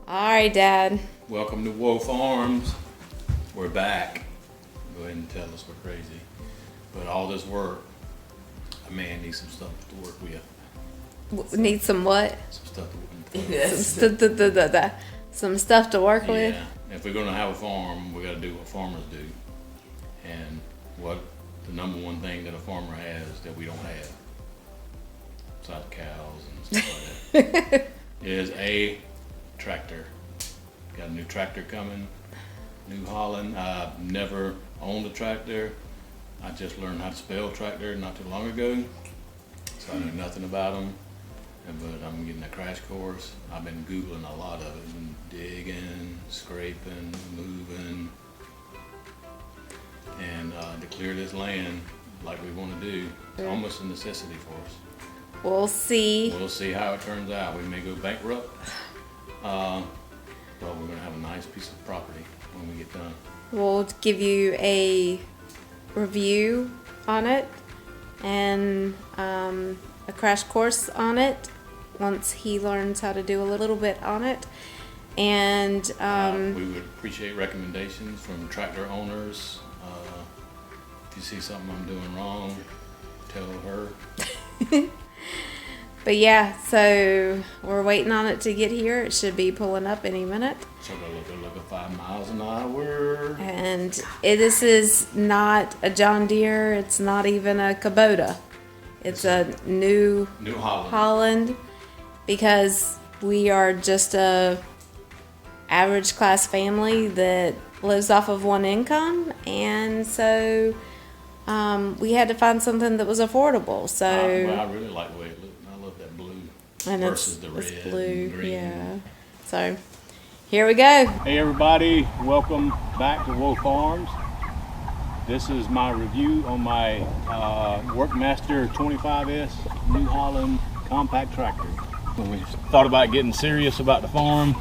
All right, Dad. Welcome to W.O.E Farms. We're back. Go ahead and tell us we're crazy. But all this work, a man needs some stuff to work with. Need some what? Some stuff to work with. Yes. Some stuff to work with? Yeah. If we're going to have a farm, we got to do what farmers do. And what the number one thing that a farmer has that we don't have, besides cows and stuff like that, is a tractor. Got a new tractor coming, new Holland. I've never owned a tractor. I just learned how to spell tractor not too long ago, so I knew nothing about them. But I'm getting a crash course. I've been Googling a lot of it, been digging, scraping, moving, and to clear this land like we want to do, it's almost a necessity for us. We'll see. We'll see how it turns out. We may go bankrupt, but we're going to have a nice piece of property when we get done. We'll give you a review on it and a crash course on it once he learns how to do a little bit on it. And we would appreciate recommendations from tractor owners. If you see something I'm doing wrong, tell her. But yeah, so we're waiting on it to get here. It should be pulling up any minute. So look at 5 miles an hour. And this is not a John Deere. It's not even a Kubota. It's a new Holland, because we are just a average class family that lives off of one income, and so we had to find something that was affordable. So I really like the way it looks. I love that blue versus the red and green. Yeah. So here we go. Hey everybody, welcome back to W.O.E Farms. This is my review on my WorkMaster 25S New Holland compact tractor. When we thought about getting serious about the farm,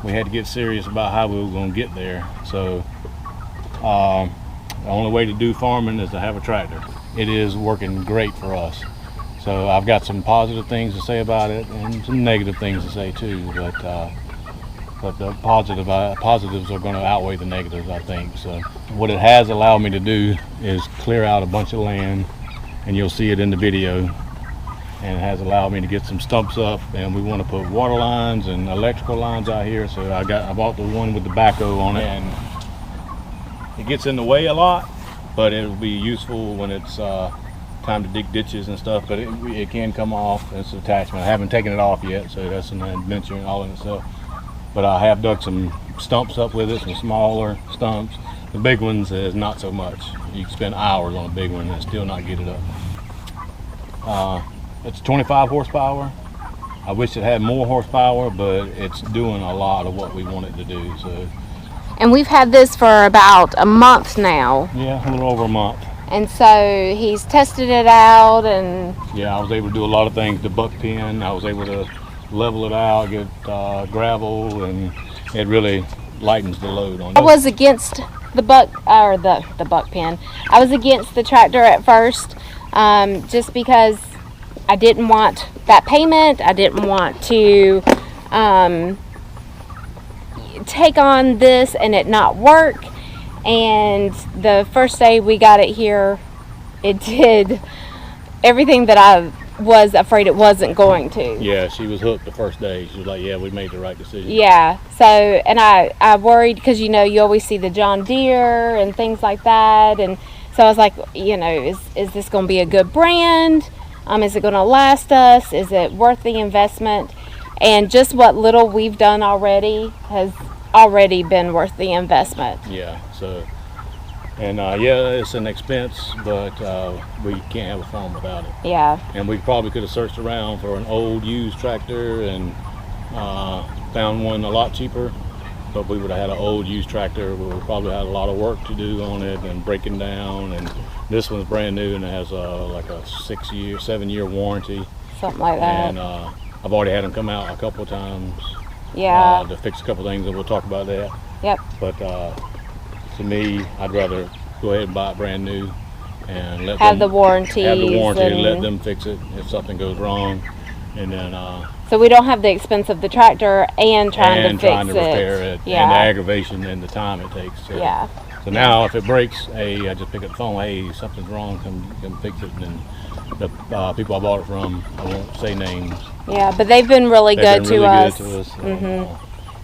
we had to get serious about how we were going to get there. So the only way to do farming is to have a tractor. It is working great for us. So I've got some positive things to say about it and some negative things to say too, but the positives are going to outweigh the negatives, I think. So what it has allowed me to do is clear out a bunch of land, and you'll see it in the video. And it has allowed me to get some stumps up, and we want to put water lines and electrical lines out here. So I bought the one with the backhoe on it, and it gets in the way a lot, but it'll be useful when it's time to dig ditches and stuff. But it can come off. It's an attachment. I haven't taken it off yet, so that's an adventure and all in itself. But I have dug some stumps up with it, some smaller stumps. The big ones is not so much. You can spend hours on a big one and still not get it up. It's 25 horsepower. I wish it had more horsepower, but it's doing a lot of what we want it to do. So. And we've had this for about a month now. Yeah, a little over a month. And so he's tested it out, and yeah, I was able to do a lot of things. The buck pen, I was able to level it out, get gravel, and it really lightens the load on it. I was against the buck pen. I was against the tractor at first, just because I didn't want that payment. I didn't want to take on this and it not work. And the first day we got it here, it did everything that I was afraid it wasn't going to. Yeah, she was hooked the first day. She was like, yeah, we made the right decision. Yeah, so, and I worried, because you always see the John Deere and things like that, and so I was like, is this going to be a good brand? Is it going to last us? Is it worth the investment? And just what little we've done already has already been worth the investment. Yeah, so, and yeah, it's an expense, but we can't have a farm without it. Yeah. And we probably could have searched around for an old used tractor and found one a lot cheaper, but we would have had an old used tractor. We would probably had a lot of work to do on it and breaking down, and this one's brand new and it has like a 7-year warranty. Something like that. And I've already had them come out a couple of times. Yeah. To fix a couple things, and we'll talk about that. Yep. But to me, I'd rather go ahead and buy it brand new and let have the warranty and let them fix it if something goes wrong. And then So we don't have the expense of the tractor and trying to fix trying to repair it, Yeah. and the aggravation and the time it takes. So, Yeah. So now if it breaks, hey, I just pick up the phone. Hey, something's wrong. Come fix it. And the people I bought it from, I won't say names. Yeah, but they've been really good to us.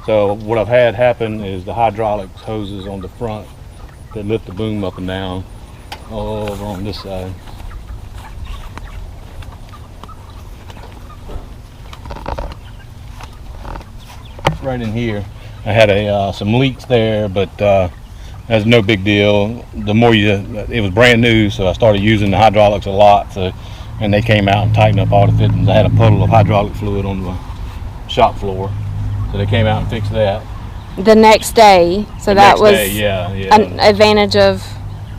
So what I've had happen is the hydraulics hoses on the front that lift the boom up and down, all over on this side. Right in here, I had some leaks there, but that's no big deal. The more it was brand new, so I started using the hydraulics a lot. So, and they came out and tightened up all the fittings. I had a puddle of hydraulic fluid on the shop floor, so they came out and fixed that. The next day, so that was an advantage of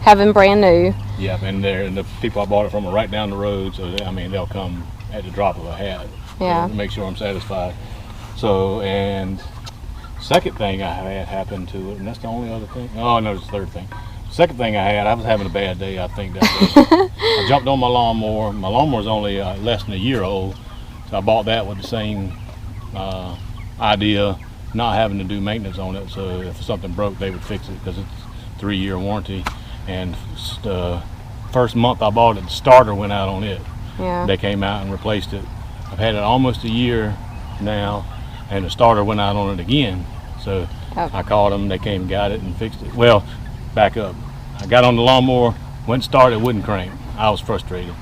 having brand new. Yeah, and the people I bought it from are right down the road, so they'll come at the drop of a hat. Yeah. To make sure I'm satisfied. So, and second thing I had happen to it, and that's the only other thing. Oh no, it's the third thing. Second thing I was having a bad day, I think that day. I jumped on my lawnmower. My lawnmower's only less than a year old, so I bought that with the same idea, not having to do maintenance on it. So if something broke, they would fix it because it's a 3-year warranty. And the first month I bought it, the starter went out on it. Yeah. They came out and replaced it. I've had it almost a year now, and the starter went out on it again. So I called them, they came and got it and fixed it. Well, back up. I got on the lawnmower, went and started, it wouldn't crank. I was frustrated.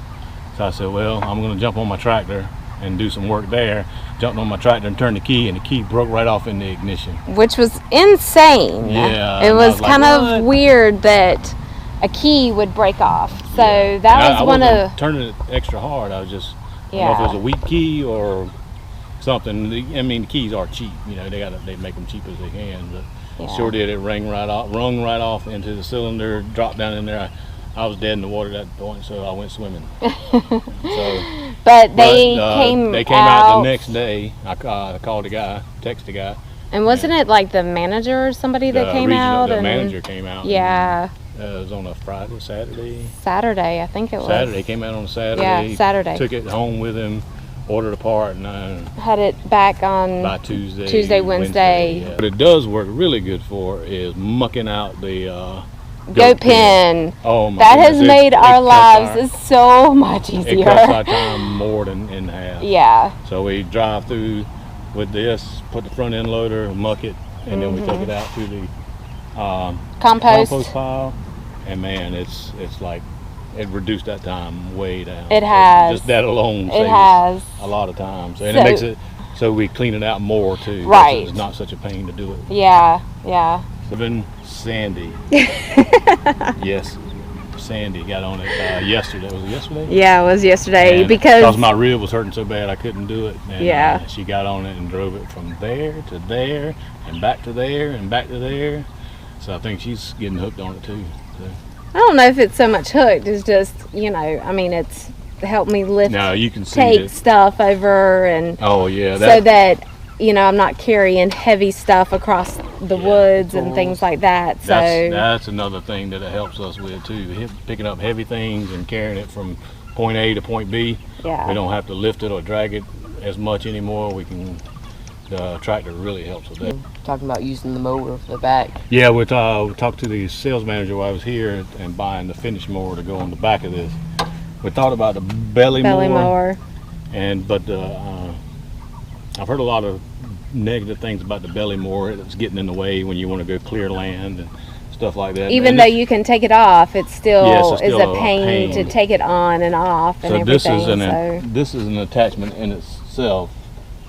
So I said, well, I'm gonna jump on my tractor and do some work there. Jumped on my tractor and turned the key, and the key broke right off in the ignition. Which was insane. Yeah. It was kind of weird that a key would break off. So that was one of turning it extra hard. I was just I don't know if it was a weak key or something. The keys are cheap. They make them cheap as they can. But sure did. It rung right off into the cylinder, dropped down in there. I was dead in the water at that point, so I went swimming. But they came out the next day. I called the guy, texted the guy. And wasn't it like the manager or somebody that came out? The manager came out. Yeah. It was on a Friday, Saturday. Saturday, I think it was. Saturday, came out on a Saturday. Yeah, Saturday. Took it home with him, ordered a part, and had it back on by Tuesday, Wednesday. Yeah. What it does work really good for is mucking out the goat pen. Oh my That goodness. has made our lives so much easier. It cuts our time more than in half. Yeah. So we drive through with this, put the front end loader, muck it, and then we take it out to the compost pile. And man, it's like it reduced that time way down. It has. Just that alone saves has a lot of time. And it makes it so we clean it out more too. Right. It's not such a pain to do it. Yeah, yeah. Even Sandy. Yes, Sandy got on it yesterday. Was it yesterday? Yeah, it was yesterday because my rib was hurting so bad I couldn't do it. And she got on it and drove it from there to there and back to there and back to there. So I think she's getting hooked on it too. So. I don't know if it's so much hooked. It's just, it's helped me lift, take stuff over and so that, I'm not carrying heavy stuff across the woods and things like that. So that's another thing that it helps us with too. Picking up heavy things and carrying it from point A to point B. Yeah. We don't have to lift it or drag it as much anymore. The tractor really helps with that. Talking about using the mower for the back. Yeah, we talked to the sales manager while I was here and buying the finish mower to go on the back of this. We thought about the belly mower. But I've heard a lot of negative things about the belly mower. It's getting in the way when you want to go clear land and stuff like that. Even though you can take it off, it still is a pain to take it on and off and everything. This is an attachment in itself,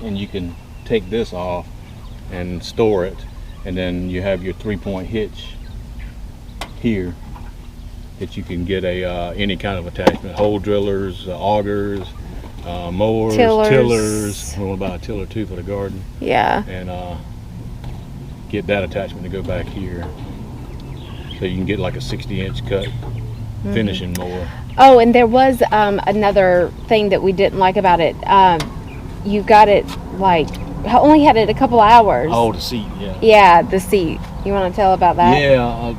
and you can take this off and store it, and then you have your 3-point hitch here that you can get any kind of attachment: hole drillers, augers, mowers, tillers. We're going to buy a tiller too for the garden. Yeah. And get that attachment to go back here, so you can get like a 60-inch cut finishing mower. Oh, and there was another thing that we didn't like about it. You got it only had it a couple hours. Oh, the seat, yeah. Yeah, the seat. You want to tell about that? Yeah,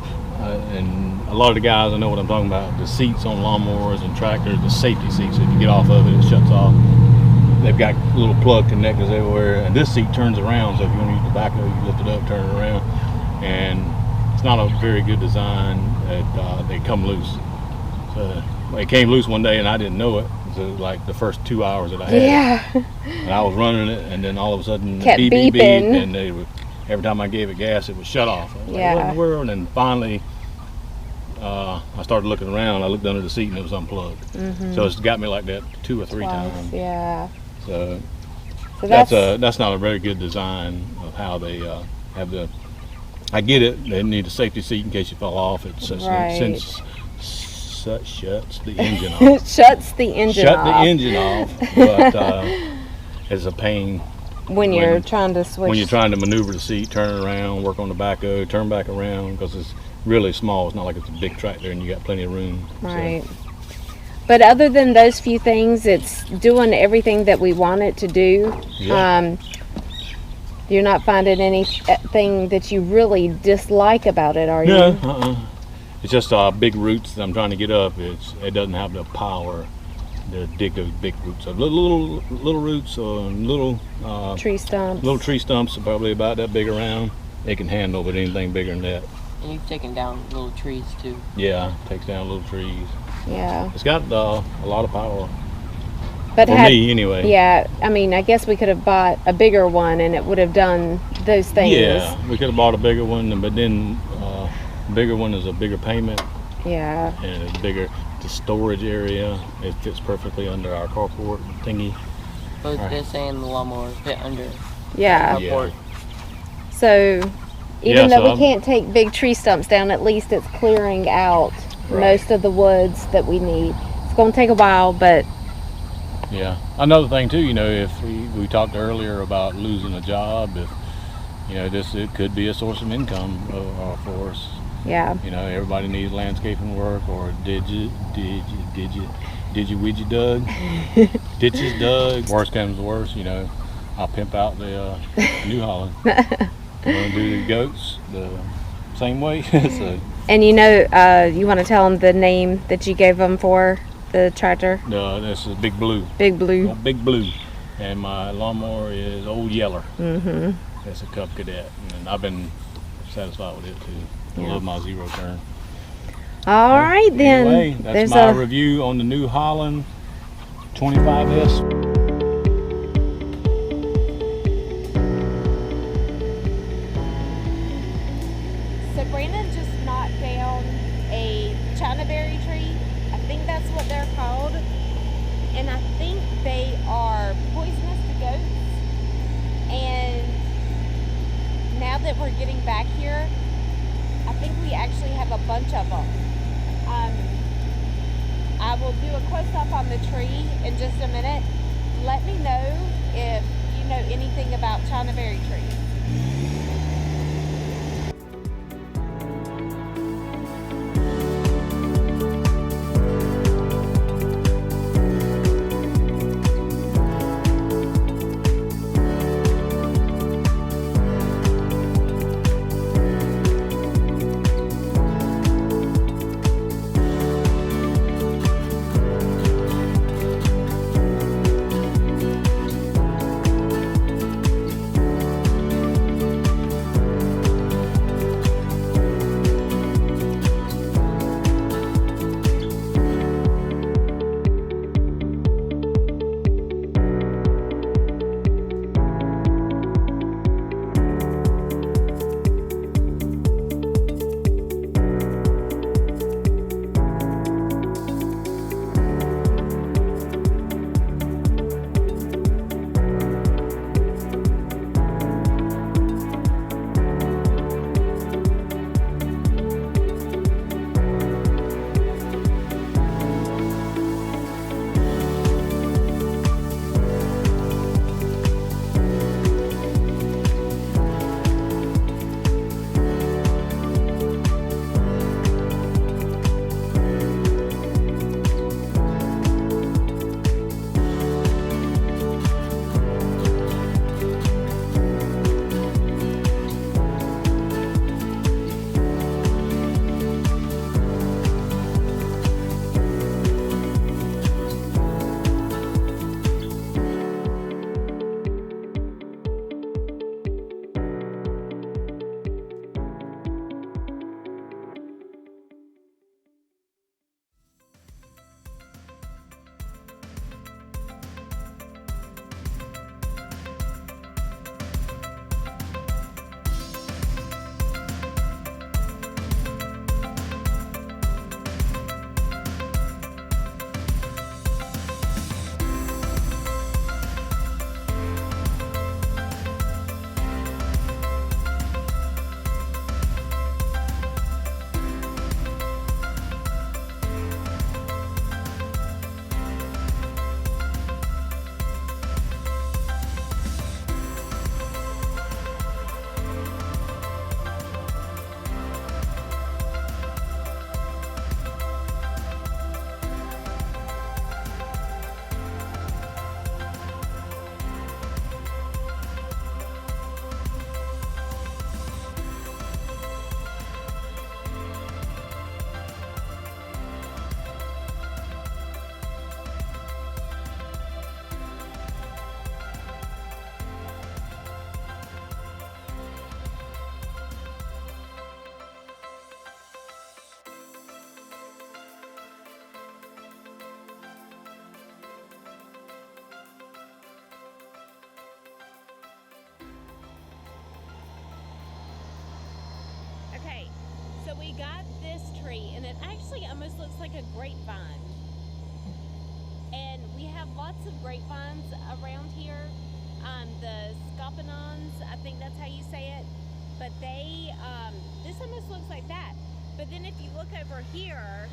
and a lot of the guys, I know what I'm talking about. The seats on lawnmowers and tractors, the safety seats. If you get off of it, it shuts off. they've got little plug connectors everywhere, and this seat turns around, so if you want to use the backhoe, you lift it up, turn it around, and it's not a very good design. They come loose. So it came loose one day, and I didn't know it. So like the first 2 hours that I had it, and I was running it, and then all of a sudden Kept beep, beep, beep, beeping. and every time I gave it gas, it would shut off. I was like, what in the world? And finally, I started looking around. I looked under the seat, and it was unplugged. So it's got me like that 2 or 3 times. Yeah. So that's that's not a very good design of how they have the. I get it. They need a safety seat in case you fall off. It shuts the engine off. Shuts the engine off. Shut the engine off, but it's a pain when you're trying to switch. When you're trying to maneuver the seat, turn it around, work on the backhoe, turn back around, because it's really small. It's not like it's a big tractor and you got plenty of room. Right. So. But other than those few things, it's doing everything that we want it to do. Yeah. You're not finding anything that you really dislike about it, are you? No, It's just big roots that I'm trying to get up. It doesn't have the power to dig those big roots up. Little roots or little tree stumps. Little tree stumps are probably about that big around. They can handle, but anything bigger than that. And you've taken down little trees too. Yeah, takes down little trees. Yeah. It's got a lot of power. But for me, anyway. Yeah, I mean, I guess we could have bought a bigger one, and it would have done those things. Yeah, we could have bought a bigger one, but then bigger one is a bigger payment. Yeah. And it's bigger. The storage area, it fits perfectly under our carport thingy. Both this and the lawnmower fit under the Yeah. carport. So even though so we can't take big tree stumps down, at least it's clearing out most of the woods that we need. It's going to take a while, but yeah. Another thing too, if we talked earlier about losing a job, if it could be a source of income for us. yeah. Everybody needs landscaping work, or did you widget dug, ditches dug. Worst comes to worst, I'll pimp out the New Holland. Do the goats the same way. So, And you want to tell them the name that you gave them for the tractor? this is Big Blue. Big Blue. Oh, Big Blue. And my lawnmower is Old Yeller. Mm-hmm. That's a Cub Cadet, and I've been satisfied with it too. I love my zero turn. All right, then. Anyway, that's my review on the New Holland 25S. So Brandon just knocked down a chinaberry tree. I think that's what they're called. And I think they are poisonous to goats. And now that we're getting back here, I think we actually have a bunch of them. I will do a close-up on the tree in just a minute. Let me know if you know anything about chinaberry trees. we got this tree, and it actually almost looks like a grapevine. And we have lots of grapevines around here. The scoponons, I think that's how you say it. But they, this almost looks like that. But then if you look over here,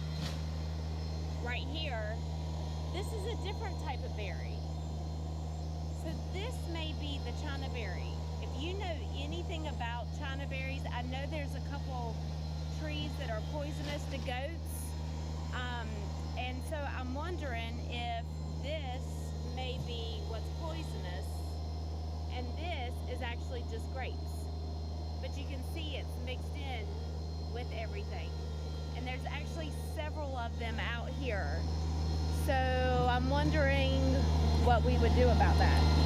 right here, this is a different type of berry. So this may be the China berry. If you know anything about China berries, I know there's a couple trees that are poisonous to goats. And so I'm wondering if this may be what's poisonous and this is actually just grapes. But you can see it's mixed in with everything. And there's actually several of them out here. So I'm wondering what we would do about that.